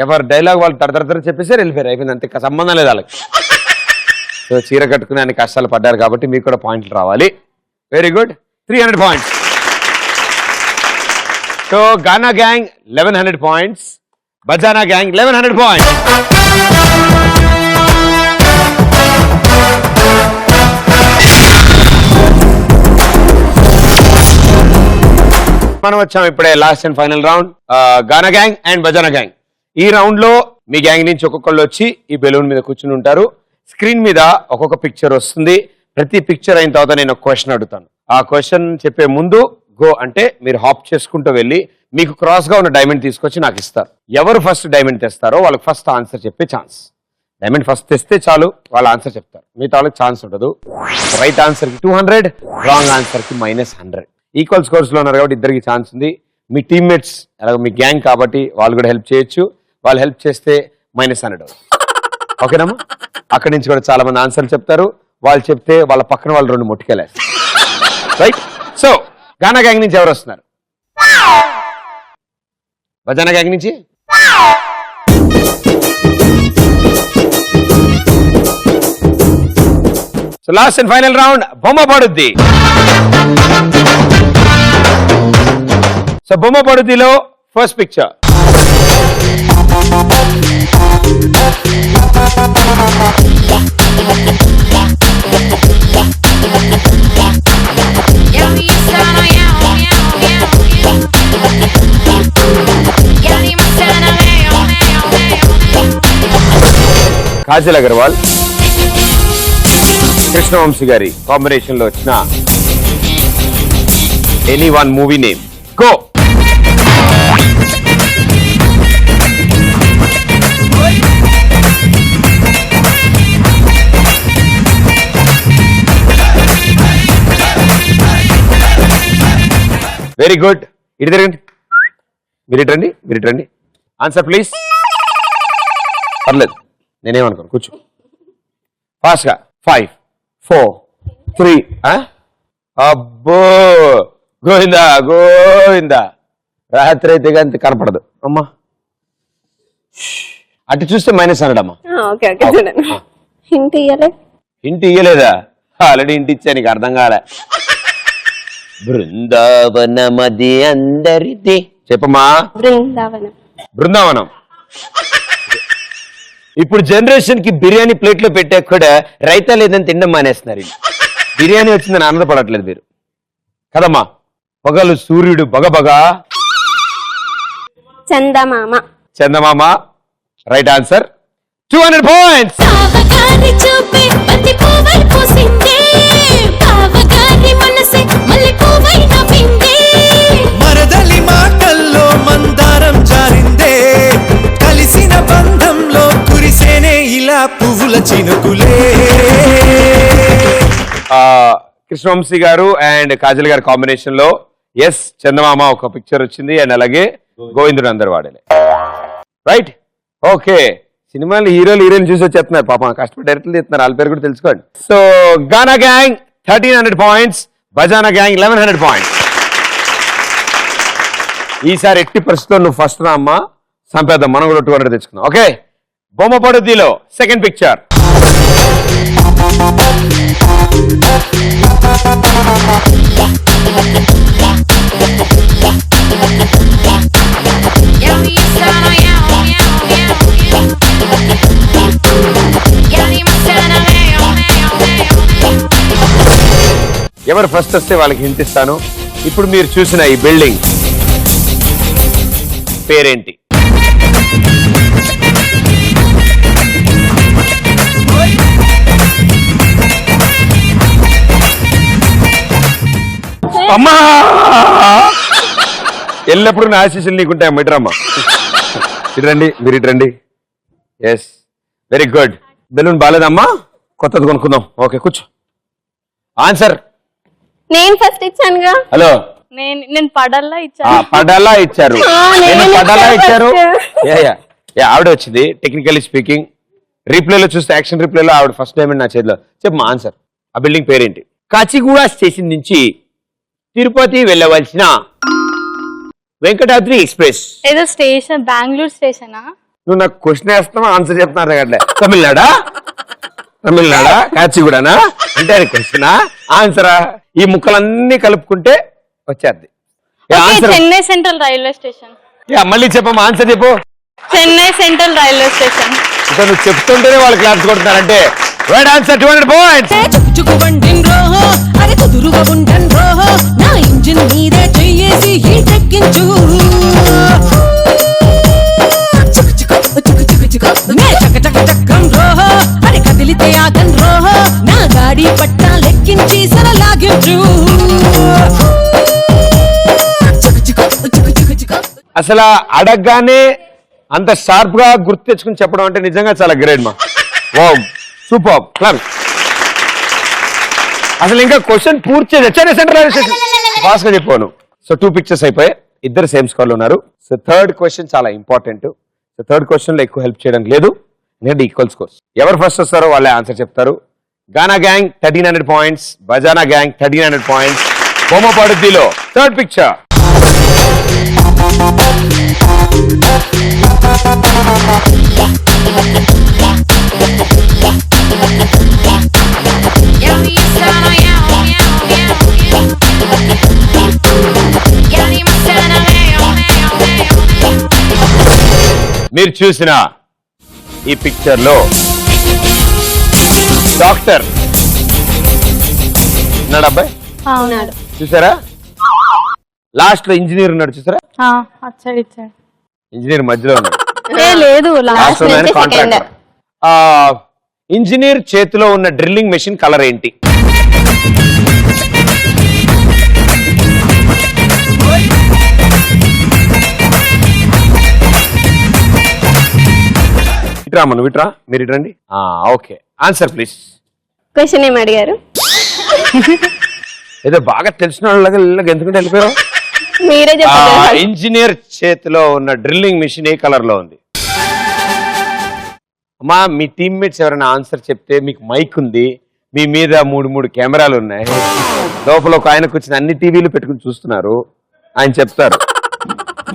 ఎవరు డైలాగ్ వాళ్ళు తడతర చెప్పేసారు, వెళ్ళిపోయారు, అయిపోయింది, అంతే, సంబంధం లేదు వాళ్ళకి. సో చీర కట్టుకునే అన్ని కష్టాలు పడ్డారు కాబట్టి మీకు కూడా పాయింట్లు రావాలి. Very good, 300 points. So Gaana gang 1100 points, Bajana gang 1100 points. మనం వచ్చాం ఇప్పుడే last and final round, Gaana gang and Bajana gang. ఈ రౌండ్ లో మీ గ్యాంగ్ నుంచి ఒక్కొక్కళ్ళు వచ్చి ఈ బెలూన్ మీద కూర్చుని ఉంటారు. స్క్రీన్ మీద ఒక్కొక్క పిక్చర్ వస్తుంది. ప్రతి పిక్చర్ అయిన తర్వాత నేను ఒక క్వశ్చన్ అడుగుతాను. ఆ క్వశ్చన్ చెప్పే ముందు గో అంటే మీరు హాప్ చేసుకుంటూ వెళ్ళి మీకు క్రాస్ గా ఉన్న డైమండ్ తీసుకొచ్చి నాకు ఇస్తారు. ఎవరు ఫస్ట్ డైమండ్ తెస్తారో వాళ్ళకి ఫస్ట్ ఆన్సర్ చెప్పే ఛాన్స్. డైమండ్ ఫస్ట్ తెస్తే చాలు, వాళ్ళ ఆన్సర్ చెప్తారు, మిగతా వాళ్ళకి ఛాన్స్ ఉండదు. రైట్ ఆన్సర్ కి 200, రాంగ్ ఆన్సర్ కి -100. ఈక్వల్ స్కోర్స్ లో ఉన్నారు కాబట్టి ఇద్దరికి ఛాన్స్ ఉంది. మీ టీమ్మేట్స్ అలాగే మీ గ్యాంగ్ కాబట్టి వాళ్ళు కూడా హెల్ప్ చేయొచ్చు. వాళ్ళు హెల్ప్ చేస్తే -100. ఓకేనమ్మా? అక్కడి నుంచి కూడా చాలా మంది ఆన్సర్లు చెప్తారు. వాళ్ళు చెప్తే వాళ్ళ పక్కన వాళ్ళు 2 ముట్టుకెళ్ళేస్తారు. రైట్. సో గానా గ్యాంగ్ నుంచి ఎవరు వస్తున్నారు? బజానా గ్యాంగ్ నుంచి so last and final round, బొమ్మ పడుద్ది. సో బొమ్మ పడుద్దిలో ఫస్ట్ పిక్చర్. కాజల్ అగర్వాల్, కృష్ణవంశీ గారి కాంబినేషన్ లో వచ్చిన any one movie name. Go. Very good. ఇటు తిరగండి, మీరు ఇటు రండి, మీరు ఇటు రండి. Answer please. పర్లేదు, నేనేమనుకోను, కూర్చో. ఫాస్ట్ గా 5, 4, 3. అబ్బో గోవిందా గోవిందా, రాత్రి అయితే అంత కనపడదు అమ్మా. అటు చూస్తే -100 అమ్మా. ఓకే ఓకే, చూడండి. హింట్ ఇయ్యలే. ఇంటి ఇయ్యలేదా? ఆల్రెడీ ఇంటి ఇచ్చా, నీకు అర్థం కాలే. బృందావనమది అందరిది చెప్పమ్మా. బృందావనం. బృందావనం. ఇప్పుడు జనరేషన్ కి బిర్యానీ ప్లేట్ లో పెట్టాక కూడా రైతా లేదని తినడం మానేస్తున్నారు. బిర్యానీ వచ్చిందని ఆనందపడట్లేదు మీరు కదమ్మా. పగలు సూర్యుడు బగబగా. చందమామ. చందమామ. Right answer. 200 పాయింట్స్. మరదలి మాటల్లో మందారం జారిందే, కలిసిన బంధంలో కురిసేనే ఇలా పువ్వుల చినుకులే కృష్ణవంశీ గారు అండ్ కాజల్ గారి కాంబినేషన్ లో ఎస్ చందమామ ఒక పిక్చర్ వచ్చింది అండ్ అలాగే గోవిందుడు అందరు వాడలే రైట్ ఓకే సినిమాలు హీరోయిన్ చూసి వచ్చేస్తున్నారు పాపం కష్టపడి డైరెక్ట్లు తీస్తున్నారు వాళ్ళ పేరు కూడా తెలుసుకోండి so Gaana gang 1300 points Bajana gang 1100 points ఈసారి ఎట్టి పరిస్థితుల్లో నువ్వు ఫస్ట్ రా అమ్మా సంపేద్దాం మనం కూడా 200 తెచ్చుకున్నాం ఓకే బొమ్మ పడుద్దిలో సెకండ్ పిక్చర్ ఎవరు ఫస్ట్ వస్తే వాళ్ళకి హింట్ ఇస్తాను ఇప్పుడు మీరు చూసిన ఈ బిల్డింగ్ పేరేంటి అమ్మా ఎల్లప్పుడు నా ఆశీస్సులు నీకుంటాయి ఇటరమ్మా ఇటరండి మీరు ఇటరండి ఎస్ వెరీ గుడ్ బెలూన్ బాగాలేదమ్మా కొత్తది కొనుక్కుందాం ఓకే కూర్చో ఆన్సర్ నేను ఫస్ట్ ఇచ్చానుగా. హలో నేను పడల్లా ఇచ్చాను. పడల్లా ఇచ్చారు నేను పడల్లా ఇచ్చారు first. ఆవిడ వచ్చింది టెక్నికల్లీ స్పీకింగ్ రీప్లేలో చూస్తే యాక్షన్ రీప్లేలో ఆవిడ ఫస్ట్ టైం నా చేతిలో చెప్పు ఆన్సర్ ఆ బిల్డింగ్ పేరేంటి కాచిగూడ స్టేషన్ నుంచి తిరుపతి వెళ్ళవలసిన వెంకటాద్రి ఎక్స్ప్రెస్ ఏదో స్టేషన్ బెంగళూరు స్టేషనా నువ్వు నాకు క్వశ్చన్ వేస్తావా ఆన్సర్ చెప్తున్నారు అట్లే తమిళనాడా కాచిగూడనా అంటే క్వశ్చనా ఆన్సరా ఈ ముక్కలన్నీ కలుపుకుంటే వచ్చేది చెన్నై సెంట్రల్ రైల్వే స్టేషన్. మళ్ళీ చెప్పమ్మా ఆన్సర్ చెప్పు చెన్నై సెంట్రల్ రైల్వే స్టేషన్. ఇంకా నువ్వు చెప్తుంటేనే వాళ్ళు క్లాస్ కొడుతున్నారంటే రైట్ ఆన్సర్ 200 పాయింట్స్. నా ఇంజిన్ మీదే చెయ్యేసి హీటెక్కించు చక్రం రోహో అరే కదిలితే ఆగన్ రోహో నా గాడి పట్టా లెక్కించి సరలాగించు అసలు అడగగానే అంత షార్ప్ గా గుర్తు తెచ్చుకుని చెప్పడం అంటే నిజంగా చాలా గ్రేట్ మా వావ్ సూపర్ క్లాప్ అసలు ఇంకా క్వశ్చన్ పూర్తి Chennai central railway station fast గా చెప్పాను సో 2 పిక్చర్స్ అయిపోయి ఇద్దరు సేమ్ స్కోర్ లో ఉన్నారు సో థర్డ్ క్వశ్చన్ చాలా ఇంపార్టెంట్ సో థర్డ్ క్వశ్చన్ లో ఎక్కువ హెల్ప్ చేయడం లేదు ఎందుకంటే ఈక్వల్ స్కోర్స్ ఎవరు ఫస్ట్ వస్తారో వాళ్ళే ఆన్సర్ చెప్తారు గానా gang 1300 points Bajana gang 1300 points బొమ్మ పడుద్దిలో థర్డ్ పిక్చర్ మీరు చూసిన ఈ పిక్చర్ లో డాక్టర్ ఉన్నాడు అబ్బాయి ఉన్నాడు చూసారా లాస్ట్ లో ఇంజనీర్ ఉన్నాడు చూసారా అచ్చాడు ఇచ్చాడు ఇంజనీర్ మధ్యలో ఉన్నాడు లేదు లాస్ట్ లో కాంట్రాక్టర్ ఇంజనీర్ చేతిలో ఉన్న డ్రిల్లింగ్ మెషిన్ కలర్ ఏంటి ఇట్రా మనం ఇట్రా మీరు ఇట్రండి ఓకే ఆన్సర్ ప్లీజ్ క్వశ్చన్ ఏం అడిగారు ఏదో బాగా తెలిసిన వాళ్ళగా ఎందుకంటే వెళ్ళిపోయారు మీరే చెప్పారు. ఇంజనీర్ చేతిలో ఉన్న డ్రిల్లింగ్ మిషన్ ఏ కలర్ లో ఉంది అమ్మా మీ టీమ్మేట్స్ ఎవరైనా ఆన్సర్ చెప్తే మీకు మైక్ ఉంది మీ మీద 3 కెమెరాలు ఉన్నాయి లోపల ఒక ఆయన కూర్చొని అన్ని టీవీలు పెట్టుకుని చూస్తున్నారు ఆయన చెప్తారు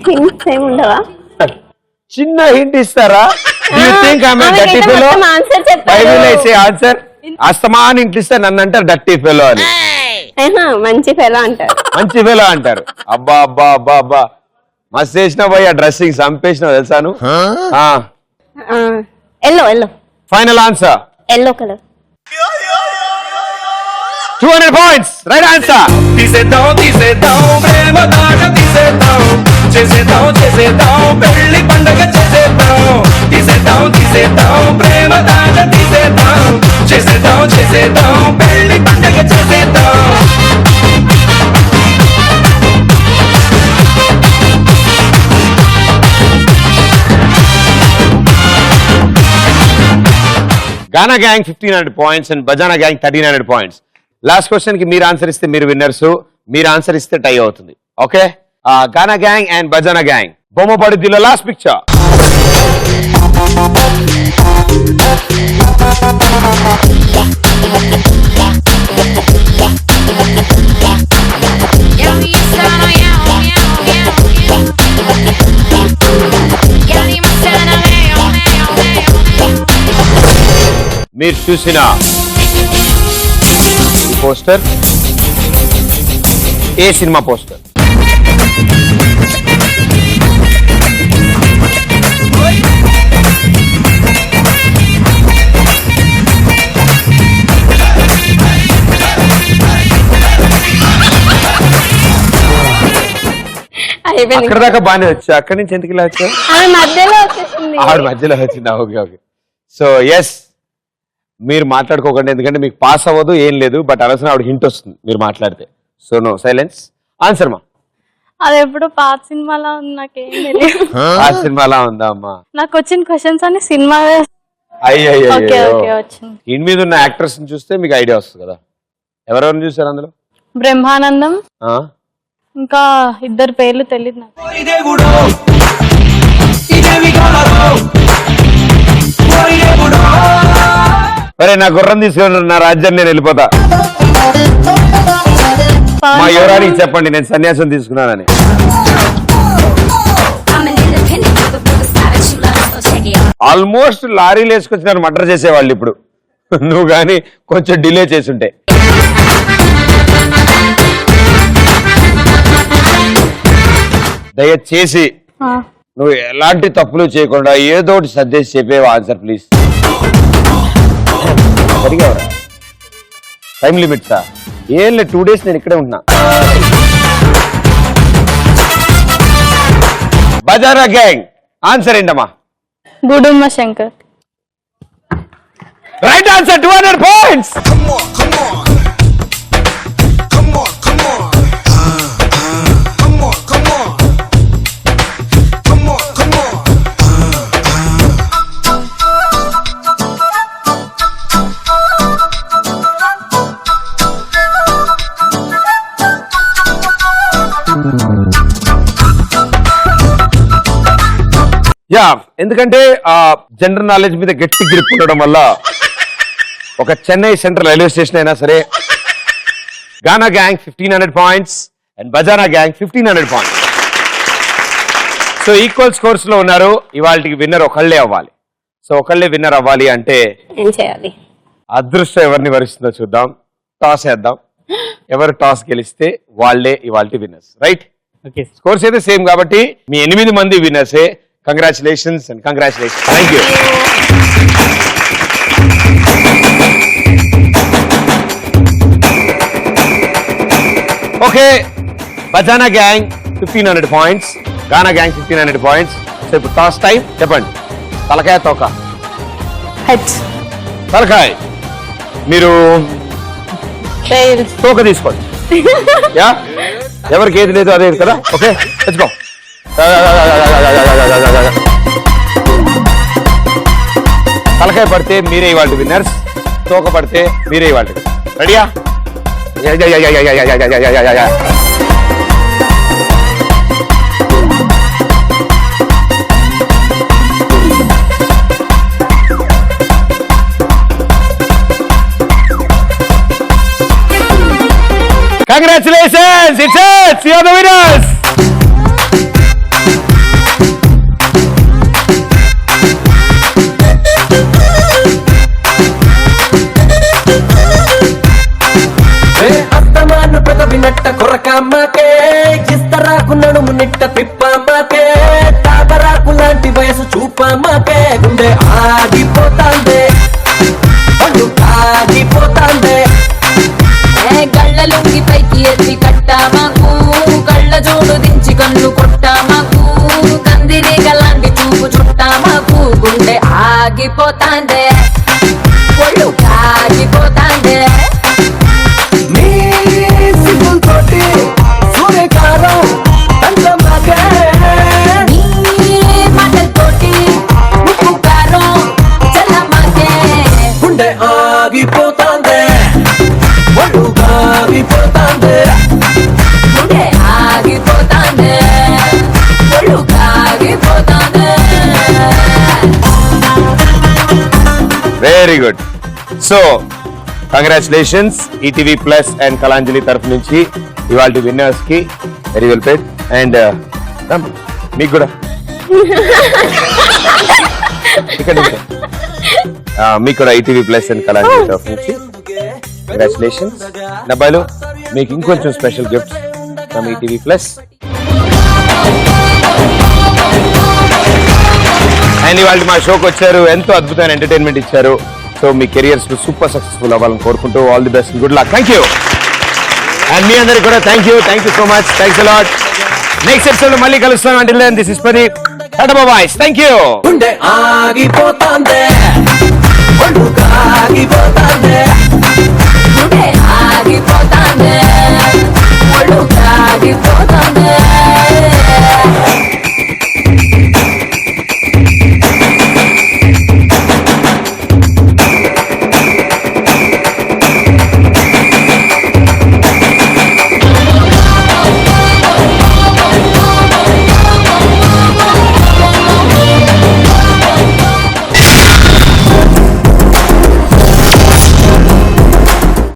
హింట్స్ ఏమి ఉండవా చిన్న హింట్ ఇస్తారా ఆన్సర్ అస్తమాన్ ఇంటి ఇస్తే నన్ను అంటారు డట్టి ఫెలో అని మంచి ఫెలో అంటారు మంచి ఫెలో అంటారు అబ్బా అబ్బా అబ్బా అబ్బా మస్తు చేసిన పోయి ఆ డ్రెస్సింగ్ చంపేసిన తెలుసాను yellow yellow final answer yellow colour 200 points right answer తీసేద్దాం ప్రేమ దాట తీసేద్దాం చేసేద్దాం పెళ్లి పండగ చేసేద్దాం ప్రేమ దాట చేసేద్దాం పెళ్లి పండగ చేసేద్దాం Gaana gang 1500 points and Bajana gang 1300 points. Last question కి మీరు ఆన్సర్ ఇస్తే మీరు విన్నర్స్, మీరు ఆన్సర్ ఇస్తే టై అవుతుంది. Okay, Gaana gang and Bajana gang బొమ్మ పడుద్దిలో లాస్ట్ పిక్చర్. మీరు చూసిన ఈ పోస్టర్ ఏ సినిమా పోస్టర్? అక్కడ దాకా బాగానే వచ్చా, అక్కడి నుంచి ఎందుకు ఇలా వచ్చా? మధ్యలో వచ్చేసింది. ఆవిడ మధ్యలో వచ్చిందా? Okay okay. సో ఎస్, మీరు మాట్లాడుకోకండి ఎందుకంటే మీకు పాస్ అవ్వదు, ఏం లేదు. బట్ అనవసరం ఆవిడ హింట్ వస్తుంది మీరు మాట్లాడితే. So no silence. ఆన్సర్ మా. అది ఎప్పుడు పాత సినిమాలో ఉంది, నాకేం తెలియదు. ఆ సినిమాలా ఉందా అమ్మా? నాకు వచ్చిన క్వశ్చన్స్ అన్ని సినిమా. అయ్యో ఓకే ఓకే వచ్చింది. దీని మీద ఉన్న యాక్టర్స్ ని చూస్తే మీకు ఐడియా వస్తుంది కదా. ఎవరెవరిని చూసారు అందులో? బ్రహ్మానందం, ఇంకా ఇద్దరు పేర్లు తెలియదు నాకు. అరే నా గుర్రం తీసుకొని నా రాజ్యాన్ని నేను వెళ్ళిపోతా. మా యువరానికి చెప్పండి నేను సన్యాసం తీసుకున్నానని. ఆల్మోస్ట్ లారీలు వేసుకొచ్చి నన్ను మర్డర్ చేసేవాళ్ళు ఇప్పుడు, నువ్వు కానీ కొంచెం డిలే చేసుంటే. దయచేసి నువ్వు ఎలాంటి తప్పులు చేయకుండా ఏదో ఒకటి సజెస్ట్ చెప్పేవా ఆన్సర్ ప్లీజ్. సరిగా టైం లిమిట్సా? ఏం లేదు, 2 days నేను ఇక్కడే ఉంటున్నా. బజారా గ్యాంగ్ ఆన్సర్ ఏంటమ్మా? గుడుమ్మ Shankar. Right answer, 200 points. Come on, come on. Come on, come on. Come on, come on. Come on, come on. Yeah, ఎందుకంటే ఆ జనరల్ నాలెడ్జ్ మీద గట్టి గ్రిప్ ఉండడం వల్ల ఒక చెన్నై సెంట్రల్ రైల్వే స్టేషన్ అయినా సరే Gaana gang 1500 points and Bajana gang 1500 points. So equal scores లో ఉన్నారు. ఇవాళకి విన్నర్ ఒకళ్ళే అవ్వాలి. సో ఒకళ్ళే విన్నర్ అవ్వాలి అంటే ఏం చేయాలి? అదృష్టం ఎవరిని వరిస్తుందో చూద్దాం. టాస్ వేద్దాం. ఎవరు టాస్ గెలిస్తే వాళ్ళే ఇవాళ విన్నర్స్. రైట్, స్కోర్స్ అయితే సేమ్ కాబట్టి మీ 8 మంది విన్నర్సే. Congratulations and congratulations. Thank you. Okay, Bajana gang 1500 points, Gaana gang 1500 points. So ఇప్పుడు టాస్ టైం. చెప్పండి, తలకాయ తోక? తలకాయ. మీరు తోక తీసుకోండి. యా, ఎవరికి ఏది లేదు అదే కదా. Okay, let's go. తలకాయ పడితే మీరే ఇవాళ విన్నర్స్, తోక పడితే మీరే ఇవాళ. రెడీయా? Congratulations! It's you're the winners! అస్తమాను పెదవినట్ట కొరకమ్మకే, ఇస్తరాకు నడుము నిట్ట తిప్పమ్మకే, తాబరాకు లాంటి వయసు చూపమ్మకే, గుండె ఆగిపోతాందే, పళ్ళు ఆగిపోతాందే. గళ్ళలుంగి పైకి ఎత్తి కట్టామాకు, కళ్ళ జోడు దించి కన్ను కొట్టామాకు, కందిరీగ లాంటి చూపు చుట్టామాకు, గుండె ఆగిపోతాందే, ఒళ్ళు ఆగిపోతాందే. నీ సిగ్గులతోటి సూర్యకారం తండ్రమ్మకే, నీ మాటలతోటి ఉప్పు కారం చల్లమ్మకే, very good. So congratulations ETV plus and Kalanjali తరఫు నుంచి ఇవాళ విన్నర్స్ కి వెరీ వెల్ ప్లేడ్. అండ్ మీకు కూడా ఇక్కడ మీకు కూడా ఈటీవీ ప్లస్ అండ్ కళాంజలి తరఫు నుంచి కంగ్రాచులేషన్స్. డబ్బాయిలు మీకు ఇంకొంచెం special gifts from ETV plus. And ఇవాళ మా షోకి వచ్చారు, ఎంతో అద్భుతమైన ఎంటర్టైన్మెంట్ ఇచ్చారు. సో మీ కెరియర్స్ సూపర్ సక్సెస్ఫుల్ అవ్వాలని కోరుకుంటూ all the best, good luck. Thank you. And మీ అందరికి కూడా thank you so much. Thanks a lot. Next episode లో మళ్ళీ కలుస్తాం. Until then this is Pradeep. Tata bye. Thank you. గుండె ఆగిపోతాందే, ఒళ్ళు కాగిపోతాందే.